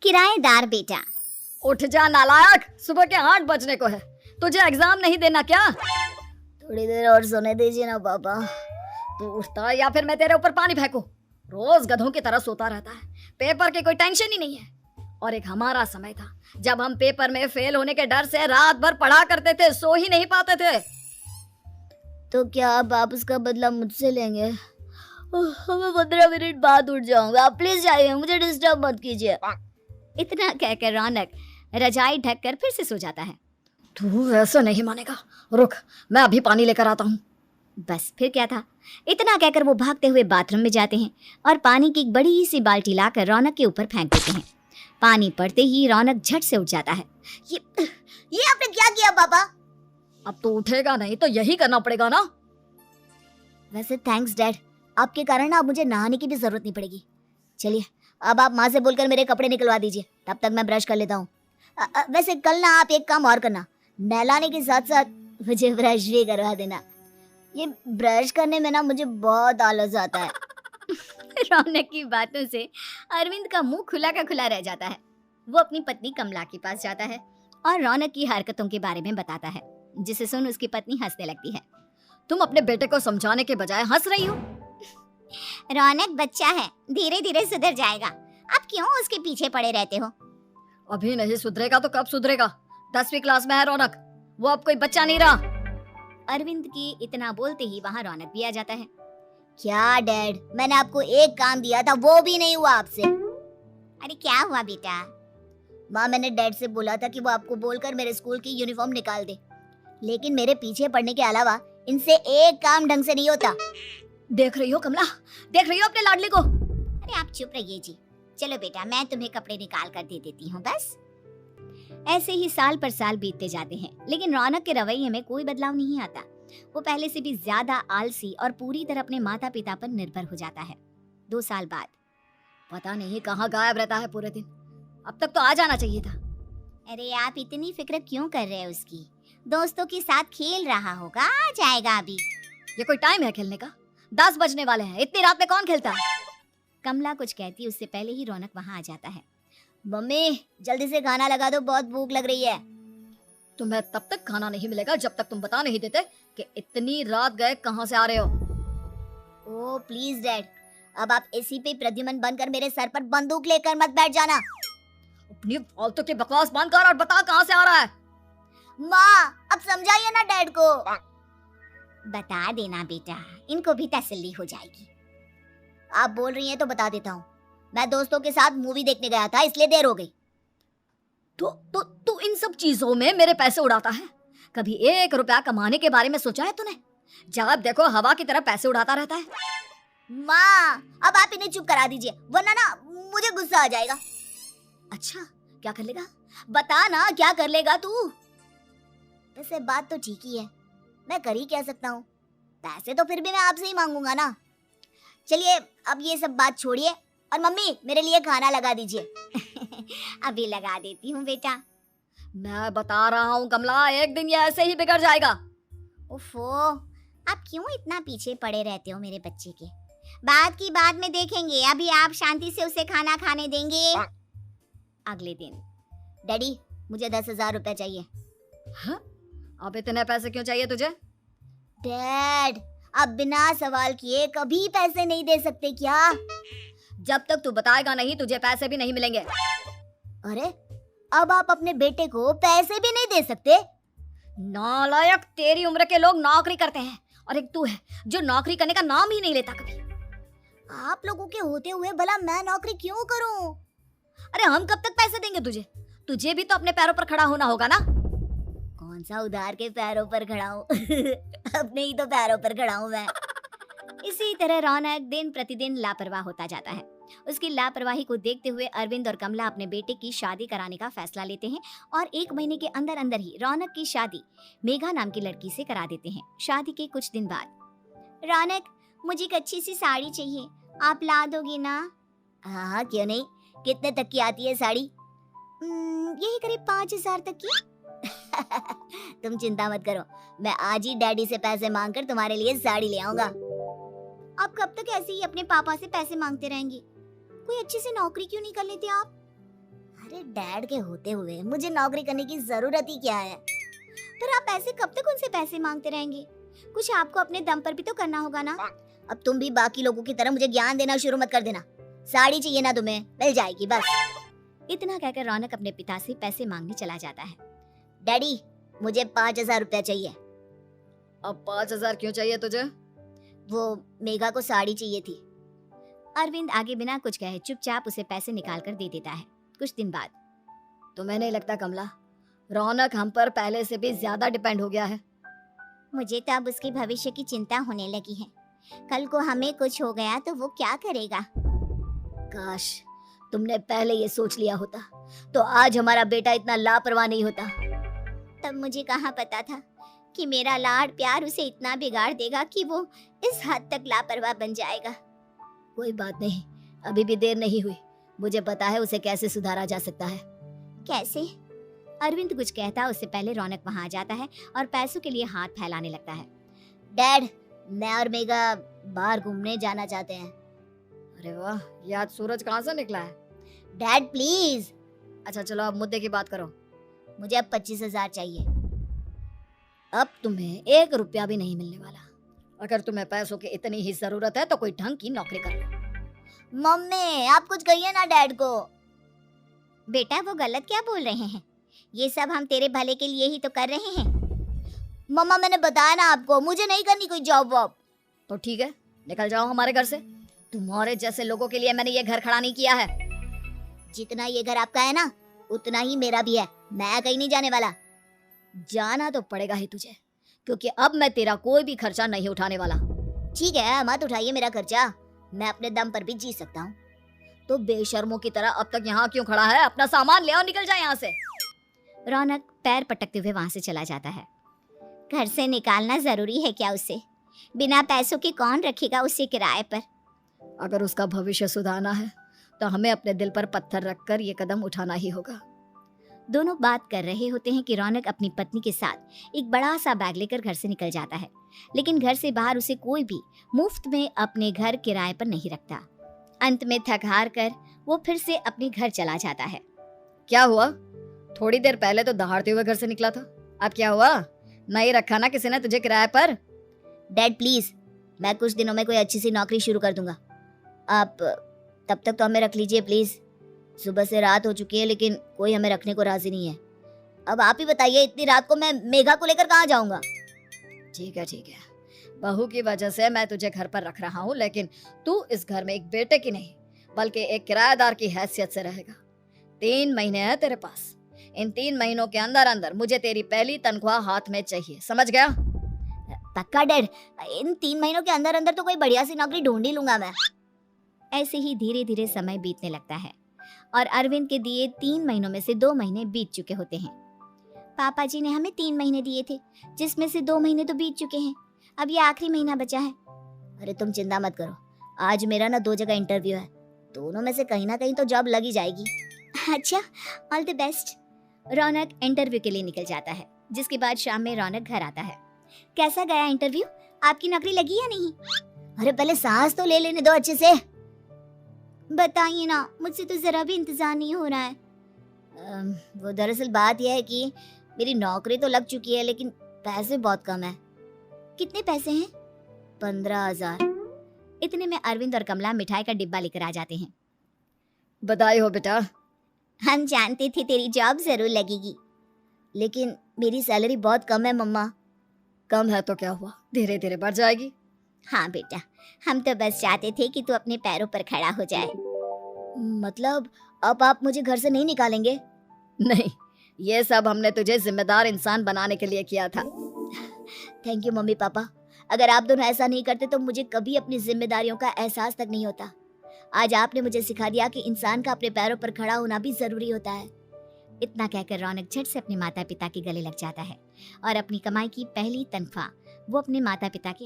किराएदार बेटा। उठ जा नालायक, सुबह के 8 बजने को है। तुझे एग्जाम नहीं देना क्या? थोड़ी देर और सोने दीजिए ना पापा। तू उठता या फिर मैं तेरे ऊपर पानी फेंकूं? रोज गधों की तरह सोता रहता है, पेपर की कोई टेंशन ही नहीं है। और एक हमारा समय था जब हम पेपर में फेल होने के डर से रात भर पढ़ा करते थे, सो ही नहीं पाते थे। तो क्या आप उसका बदला मुझसे लेंगे? मैं 15 मिनट बाद उठ जाऊंगा, आप प्लीज जाइए, मुझे डिस्टर्ब मत कीजिए। इतना कहकर रौनक रजाई ढककर फिर से सो जाता है। तू वैसे नहीं मानेगा, रुक मैं अभी पानी लेकर आता हूँ। बस फिर क्या था, इतना कहकर वो भागते हुए बाथरूम में जाते हैं और पानी की एक बड़ी सी बाल्टी लाकर रौनक के ऊपर फेंक देते हैं। पानी पड़ते ही रौनक झट से उठ जाता है। ये आपने क्या किया पापा? अब तो उठेगा नहीं तो यही करना पड़ेगा ना। वैसे थैंक्स डैड, आपके कारण अब मुझे नहाने की भी जरूरत नहीं पड़ेगी। चलिए अब आप माँ से बोलकर मेरे कपड़े निकलवा दीजिए, तब तक मैं ब्रश कर लेता हूँ। वैसे कल ना आप एक काम और करना, नहलाने के साथ साथ मुझे ब्रश भी करवा देना। ये ब्रश करने में ना मुझे बहुत आलस आता है। रौनक की बातों से अरविंद का मुंह खुला का खुला रह जाता है। वो अपनी पत्नी कमला के पास जाता है और रौनक की हरकतों के बारे में बताता है, जिसे सुन उसकी पत्नी हंसने लगती है। तुम अपने बेटे को समझाने के बजाय हंस रही हो। रौनक बच्चा है, धीरे धीरे सुधर जाएगा, आप क्यों उसके पीछे पड़े रहते हो? अभी नहीं सुधरेगा तो कब सुधरेगा? 10वीं क्लास में है रौनक, वो अब कोई बच्चा नहीं रहा। अरविंद की इतना बोलते ही वहाँ रौनक भी आ जाता है। क्या डैड, मैंने आपको एक काम दिया था, वो भी नहीं हुआ आपसे। अरे क्या हुआ बेटा? माँ, मैंने डैड से बोला था कि वो आपको बोलकर मेरे स्कूल की यूनिफॉर्म निकाल दे, लेकिन मेरे पीछे पड़ने के अलावा इनसे एक काम ढंग से नहीं होता। देख रही हो कमला, देख रही हो अपने लाडले को? अरे आप चुप रहिए जी। चलो बेटा, मैं तुम्हें कपड़े निकाल कर दे देती हूँ बस। ऐसे ही साल पर साल बीतते जाते हैं, लेकिन रौनक के रवैये में कोई बदलाव नहीं आता। वो पहले से भी ज्यादा आलसी और पूरी तरह अपने माता पिता पर निर्भर हो जाता है। 2 साल बाद पता नहीं कहाँ गायब रहता है पूरे दिन, अब तक तो आ जाना चाहिए था। अरे आप इतनी फिक्र क्यों कर रहे हो उसकी? दोस्तों के साथ खेल रहा होगा, आ जाएगा अभी। ये कोई टाइम है खेलने का? 10 बजने वाले हैं, इतनी रात में कौन खेलता है? कमला कुछ कहती उससे पहले ही रौनक वहाँ आ जाता है। मम्मी जल्दी से खाना लगा दो, बहुत भूख लग रही है। तुम्हें तब तक खाना नहीं मिलेगा जब तक तुम बता नहीं देते कि इतनी रात गए कहाँ से आ रहे हो। ओह प्लीज डैड, अब आप एसी पे प्रद्युमन बनकर मेरे सर पर बंदूक लेकर मत बैठ जाना। अपनी फालतू की बकवास बंद कर और बता कहाँ से आ रहा है। माँ अब समझाइए ना डैड को। बता देना बेटा, इनको भी तसल्ली हो जाएगी। आप बोल रही हैं तो बता देता हूँ, मैं दोस्तों के साथ मूवी देखने गया था, इसलिए देर हो गई। तू इन सब चीजों में मेरे पैसे उड़ाता है? कभी 1 रुपया कमाने के बारे में सोचा है तूने? जब देखो हवा की तरह पैसे उड़ाता रहता है। माँ अब आप इन्हें चुप करा दीजिए, वरना ना मुझे गुस्सा आ जाएगा। अच्छा क्या कर लेगा? बता ना क्या कर लेगा तू? वैसे बात तो ठीक ही है, मैं कर ही क्या सकता हूँ, पैसे तो फिर भी मैं आपसे ही मांगूंगा ना। चलिए अब ये सब बात छोड़िए और मम्मी मेरे लिए खाना लगा दीजिए। अभी लगा देती हूँ बेटा। मैं बता रहा हूँ कमला, एक दिन ये ऐसे ही बिगड़ जाएगा। ओफो, आप क्यों इतना पीछे पड़े रहते हो मेरे बच्चे के? बात की बाद में देखेंगे, अभी आप शांति से उसे खाना खाने देंगे। अगले दिन, डैडी मुझे 10,000 रुपए चाहिए। हाँ? अब इतने पैसे क्यों चाहिए तुझे? डैड अब बिना सवाल किए कभी पैसे नहीं दे सकते क्या? जब तक तू बताएगा नहीं तुझे पैसे भी नहीं मिलेंगे। अरे अब आप अपने बेटे को पैसे भी नहीं दे सकते? नालायक, तेरी उम्र के लोग नौकरी करते हैं और एक तू है जो नौकरी करने का नाम ही नहीं लेता कभी। आप लोगों के होते हुए भला मैं नौकरी क्यों करूं? अरे हम कब तक पैसे देंगे तुझे? तुझे भी तो अपने पैरों पर खड़ा होना होगा ना। कौन सा उधार के पैरों पर खड़ा हूँ? अपने ही तो पैरों पर खड़ा हूँ मैं। इसी तरह रौनक दिन प्रतिदिन लापरवाह होता जाता है। उसकी लापरवाही को देखते हुए अरविंद और कमला अपने बेटे की शादी कराने का फैसला लेते हैं और 1 महीने के अंदर अंदर ही रौनक की शादी मेघा नाम की लड़की से करा देते हैं। शादी के कुछ दिन बाद, रौनक मुझे एक अच्छी सी साड़ी चाहिए, आप ला दोगी ना? हाँ क्यों नहीं, कितने तक की आती है साड़ी? यही करीब 5,000 तक की। तुम चिंता मत करो, मैं आज ही डैडी से पैसे मांगकर तुम्हारे लिए साड़ी ले आऊंगा। आप कब तक ऐसे ही अपने पापा से पैसे मांगते रहेंगे? कोई अच्छी सी नौकरी क्यों नहीं कर लेते आप? अरे डैड के होते हुए मुझे नौकरी करने की जरूरत ही क्या है? पर आप ऐसे कब तक उनसे पैसे मांगते रहेंगे? कुछ आपको अपने दम पर भी तो करना होगा ना। अब तुम भी बाकी लोगों की तरह मुझे ज्ञान देना शुरू मत कर देना। साड़ी चाहिए ना तुम्हें, मिल जाएगी बस। इतना कहकर रौनक अपने पिता से पैसे मांगने चला जाता है। डैडी मुझे 5,000 रुपया चाहिए। अब 5,000 क्यों चाहिए तुझे? वो मेघा को साड़ी चाहिए थी। अरविंद आगे बिना कुछ कहे चुपचाप उसे पैसे निकाल कर दे देता है। कुछ दिन बाद तुम्हें नहीं लगता कमला, रौनक हम पर पहले से भी ज्यादा डिपेंड हो गया है? मुझे तो अब उसके भविष्य की चिंता होने लगी है। कल को हमें कुछ हो गया तो वो क्या करेगा? काश तुमने पहले ये सोच लिया होता तो आज हमारा बेटा इतना लापरवाह नहीं होता। तब मुझे कहाँ पता था कि मेरा लाड प्यार उसे इतना बिगाड़ देगा कि वो इस हद तक लापरवाह बन जाएगा। कोई बात नहीं, अभी भी देर नहीं हुई। मुझे पता है उसे कैसे सुधारा जा सकता है। कैसे? अरविंद कुछ कहता उससे पहले रौनक वहां आ जाता है और पैसों के लिए हाथ फैलाने लगता है। डैड मैं और मेघा बाहर घूमने जाना चाहते हैं। अरे वाह, ये आज सूरज कहाँ से निकला है? Dad please. अच्छा चलो अब मुद्दे की बात करो। मुझे अब 25,000 चाहिए। अब तुम्हें 1 रुपया भी नहीं मिलने वाला। अगर तुम्हें पैसों की इतनी ही जरूरत है तो कोई ढंग की नौकरी कर लो। मम्मी आप कुछ कहिए ना डैड को। बेटा वो गलत क्या बोल रहे हैं? ये सब हम तेरे भले के लिए ही तो कर रहे हैं। मम्मा मैंने बताया ना आपको, मुझे नहीं करनी कोई जॉब वॉब। तो ठीक है, निकल जाओ हमारे घर से। तुम्हारे जैसे लोगों के लिए मैंने ये घर खड़ा नहीं किया है। जितना ये घर आपका है ना उतना ही मेरा भी है। मैं कहीं नहीं जाने वाला। जाना तो पड़ेगा ही तुझे, क्योंकि अब मैं तेरा कोई भी खर्चा नहीं उठाने वाला। ठीक है मत उठाइए मेरा खर्चा, मैं अपने दम पर भी जी सकता हूँ। तो बेशर्मों की तरह अब तक यहाँ क्यों खड़ा है? अपना सामान ले और निकल जाए यहाँ से। रौनक पैर पटकते हुए वहां से चला जाता है। घर से निकालना जरूरी है क्या उसे? बिना पैसों के कौन रखेगा उसे किराए पर? अगर उसका भविष्य सुधारना है तो हमें अपने दिल पर पत्थर रखकर ये कदम उठाना ही होगा। दोनों बात कर रहे होते हैं कि रौनक अपनी पत्नी के साथ एक बड़ा सा बैग लेकर घर से निकल जाता है, लेकिन घर से बाहर उसे कोई भी मुफ्त में अपने घर किराए पर नहीं रखता। अंत में थक हार कर वो फिर से अपने घर चला जाता है। क्या हुआ? थोड़ी देर पहले तो दहाड़ते हुए घर से निकला था, अब क्या हुआ? नहीं रखा ना किसी ने तुझे किराए पर? डैड प्लीज, मैं कुछ दिनों में कोई अच्छी सी नौकरी शुरू कर दूंगा। आप तब तक तो हमें रख लीजिए प्लीज। सुबह से रात हो चुकी है लेकिन कोई हमें रखने को राजी नहीं है। अब आप ही बताइए, इतनी रात को मैं मेघा को लेकर कहाँ जाऊंगा? ठीक है, बहू की वजह से मैं तुझे घर पर रख रहा हूँ, लेकिन तू इस घर में एक बेटे की नहीं बल्कि एक किराएदार की हैसियत से रहेगा। 3 महीने हैं तेरे पास। इन 3 महीनों के अंदर अंदर मुझे तेरी पहली तनख्वाह हाथ में चाहिए, समझ गया? पक्का डैड, इन 3 महीनों के अंदर अंदर तो कोई बढ़िया सी नौकरी ढूंढ ही लूंगा मैं। ऐसे ही धीरे धीरे समय बीतने लगता है और अरविंद के दिए 3 महीनों में से 2 महीने बीत चुके होते हैं। पापा जी ने हमें 3 महीने दिए थे, जिसमें से 2 महीने तो बीत चुके हैं। अब ये आखिरी महीना बचा है। अरे तुम चिंता मत करो, आज मेरा ना 2 जगह इंटरव्यू है, दोनों में से कहीं ना कहीं तो जॉब लग ही जाएगी। अच्छा, all the best. Raunak interview के लिए निकल जाता है, जिसके बाद शाम में रौनक घर आता है। कैसा गया इंटरव्यू? आपकी नौकरी लगी या नहीं? अरे पहले सांस तो ले लेने दो अच्छे से। बताइए ना, मुझसे तो जरा भी इंतजार नहीं हो रहा है। वो दरअसल बात यह है कि मेरी नौकरी तो लग चुकी है लेकिन पैसे बहुत कम है। कितने पैसे हैं? 15,000। इतने में अरविंद और कमला मिठाई का डिब्बा लेकर आ जाते हैं। बधाई हो बेटा। हम जानते थे तेरी जॉब जरूर लगेगी। लेकिन मेरी सैलरी बहुत कम है मम्मा। कम है तो क्या हुआ, धीरे धीरे बढ़ जाएगी। हाँ बेटा, हम तो बस चाहते थे कि तू अपने पैरों पर खड़ा हो जाए। मतलब अब आप मुझे घर से नहीं निकालेंगे? नहीं, ये सब हमने तुझे जिम्मेदार इंसान बनाने के लिए किया था। Thank you mummy papa. अगर आप दोनों ऐसा नहीं करते तो मुझे कभी अपनी जिम्मेदारियों का एहसास तक नहीं होता। आज आपने मुझे सिखा दिया कि इंसान का अपने पैरों पर खड़ा होना भी जरूरी होता है। इतना कहकर रौनक झट से अपने माता पिता के गले लग जाता है और अपनी कमाई की पहली तनख्वाह वो अपने माता पिता के